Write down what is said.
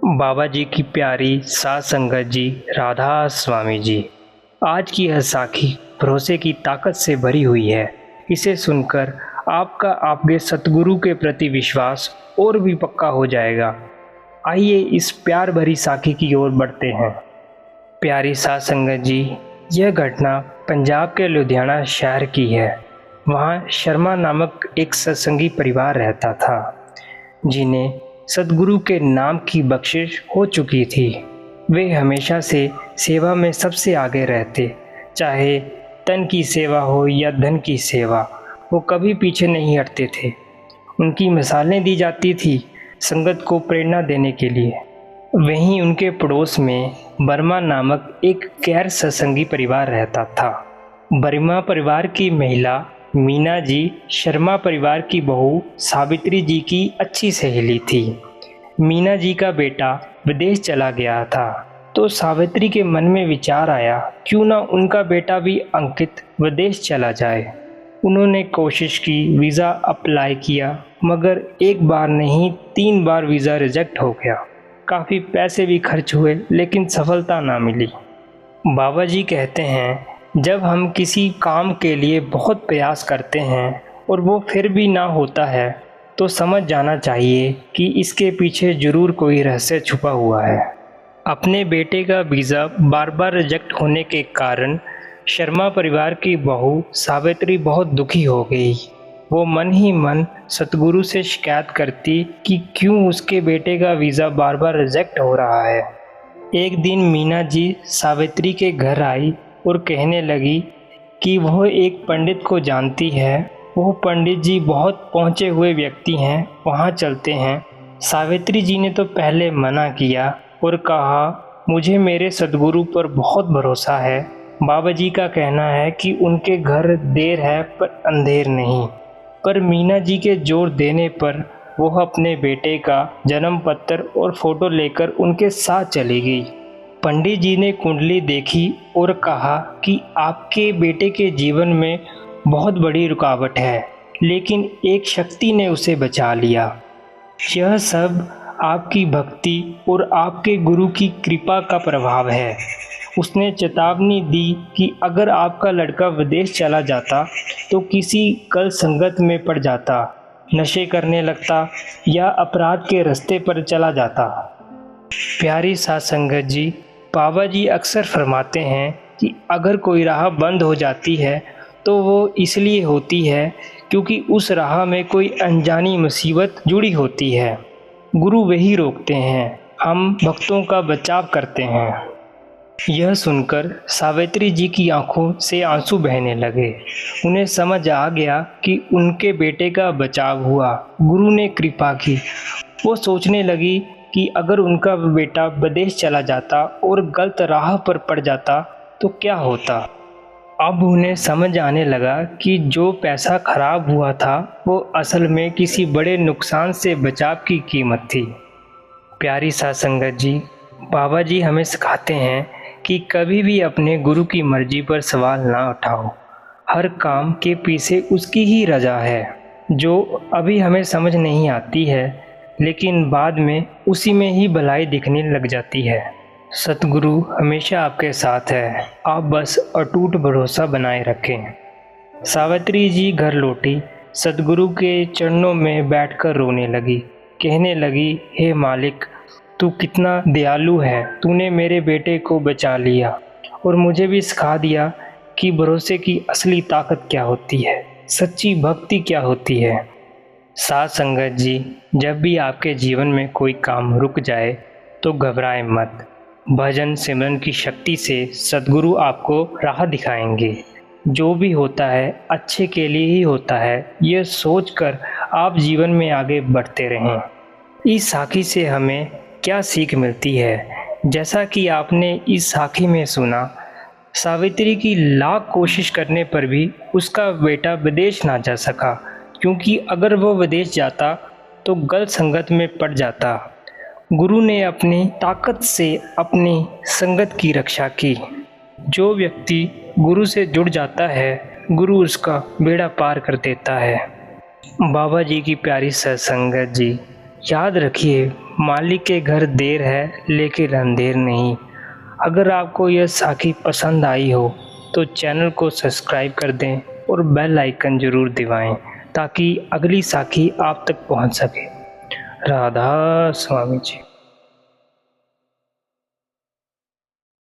बाबा जी की प्यारी सात संगत जी, राधा स्वामी जी। आज की यह साखी भरोसे की ताकत से भरी हुई है। इसे सुनकर आपका आपके सतगुरु के प्रति विश्वास और भी पक्का हो जाएगा। आइए इस प्यार भरी साखी की ओर बढ़ते हैं। प्यारी सात संगत जी, यह घटना पंजाब के लुधियाना शहर की है। वहाँ शर्मा नामक एक सत्संगी परिवार रहता था, जिन्हें सद्गुरु के नाम की बख्शिश हो चुकी थी। वे हमेशा से सेवा में सबसे आगे रहते, चाहे तन की सेवा हो या धन की सेवा, वो कभी पीछे नहीं हटते थे। उनकी मिसालें दी जाती थी संगत को प्रेरणा देने के लिए। वहीं उनके पड़ोस में बर्मा नामक एक गैर सत्संगी परिवार रहता था। बर्मा परिवार की महिला मीना जी शर्मा परिवार की बहू सावित्री जी की अच्छी सहेली थी। मीना जी का बेटा विदेश चला गया था, तो सावित्री के मन में विचार आया, क्यों ना उनका बेटा भी अंकित विदेश चला जाए। उन्होंने कोशिश की, वीज़ा अप्लाई किया, मगर एक बार नहीं 3 बार वीज़ा रिजेक्ट हो गया। काफ़ी पैसे भी खर्च हुए, लेकिन सफलता ना मिली। बाबा जी कहते हैं, जब हम किसी काम के लिए बहुत प्रयास करते हैं और वो फिर भी ना होता है, तो समझ जाना चाहिए कि इसके पीछे ज़रूर कोई रहस्य छुपा हुआ है। अपने बेटे का वीज़ा बार बार रिजेक्ट होने के कारण शर्मा परिवार की बहू सावित्री बहुत दुखी हो गई। वो मन ही मन सतगुरु से शिकायत करती कि क्यों उसके बेटे का वीज़ा बार बार रिजेक्ट हो रहा है। एक दिन मीना जी सावित्री के घर आई और कहने लगी कि वह एक पंडित को जानती है। वो पंडित जी बहुत पहुँचे हुए व्यक्ति हैं, वहाँ चलते हैं। सावित्री जी ने तो पहले मना किया और कहा, मुझे मेरे सद्गुरु पर बहुत भरोसा है। बाबा जी का कहना है कि उनके घर देर है पर अंधेर नहीं। पर मीना जी के जोर देने पर वह अपने बेटे का जन्म पत्र और फोटो लेकर उनके साथ चली गई। पंडित जी ने कुंडली देखी और कहा कि आपके बेटे के जीवन में बहुत बड़ी रुकावट है, लेकिन एक शक्ति ने उसे बचा लिया। यह सब आपकी भक्ति और आपके गुरु की कृपा का प्रभाव है। उसने चेतावनी दी कि अगर आपका लड़का विदेश चला जाता तो किसी कल संगत में पड़ जाता, नशे करने लगता या अपराध के रास्ते पर चला जाता। प्यारी सात संगत जी, बाबा जी अक्सर फरमाते हैं कि अगर कोई राह बंद हो जाती है तो वो इसलिए होती है क्योंकि उस राह में कोई अनजानी मुसीबत जुड़ी होती है। गुरु वही रोकते हैं, हम भक्तों का बचाव करते हैं। यह सुनकर सावित्री जी की आंखों से आंसू बहने लगे। उन्हें समझ आ गया कि उनके बेटे का बचाव हुआ, गुरु ने कृपा की। वो सोचने लगी कि अगर उनका बेटा विदेश चला जाता और गलत राह पर पड़ जाता तो क्या होता। अब उन्हें समझ आने लगा कि जो पैसा खराब हुआ था वो असल में किसी बड़े नुकसान से बचाव की कीमत थी। प्यारी सात संगत जी, बाबा जी हमें सिखाते हैं कि कभी भी अपने गुरु की मर्जी पर सवाल ना उठाओ। हर काम के पीछे उसकी ही रजा है, जो अभी हमें समझ नहीं आती है, लेकिन बाद में उसी में ही भलाई दिखने लग जाती है। सतगुरु हमेशा आपके साथ है, आप बस अटूट भरोसा बनाए रखें। सावित्री जी घर लौटी, सतगुरु के चरणों में बैठकर रोने लगी। कहने लगी, हे मालिक, तू कितना दयालु है। तूने मेरे बेटे को बचा लिया और मुझे भी सिखा दिया कि भरोसे की असली ताकत क्या होती है, सच्ची भक्ति क्या होती है। सात संगत जी, जब भी आपके जीवन में कोई काम रुक जाए तो घबराएं मत। भजन सिमरन की शक्ति से सद्गुरु आपको राह दिखाएंगे। जो भी होता है अच्छे के लिए ही होता है, यह सोचकर आप जीवन में आगे बढ़ते रहें। इस साखी से हमें क्या सीख मिलती है? जैसा कि आपने इस साखी में सुना, सावित्री की लाख कोशिश करने पर भी उसका बेटा विदेश ना जा सका, क्योंकि अगर वो विदेश जाता तो गलत संगत में पड़ जाता। गुरु ने अपनी ताकत से अपनी संगत की रक्षा की। जो व्यक्ति गुरु से जुड़ जाता है, गुरु उसका बेड़ा पार कर देता है। बाबा जी की प्यारी सत्संगत जी, याद रखिए, मालिक के घर देर है लेकिन अंधेर नहीं। अगर आपको यह साखी पसंद आई हो तो चैनल को सब्सक्राइब कर दें और बेल आइकन ज़रूर दबाएं ताकि अगली साखी आप तक पहुंच सके। राधा स्वामी जी।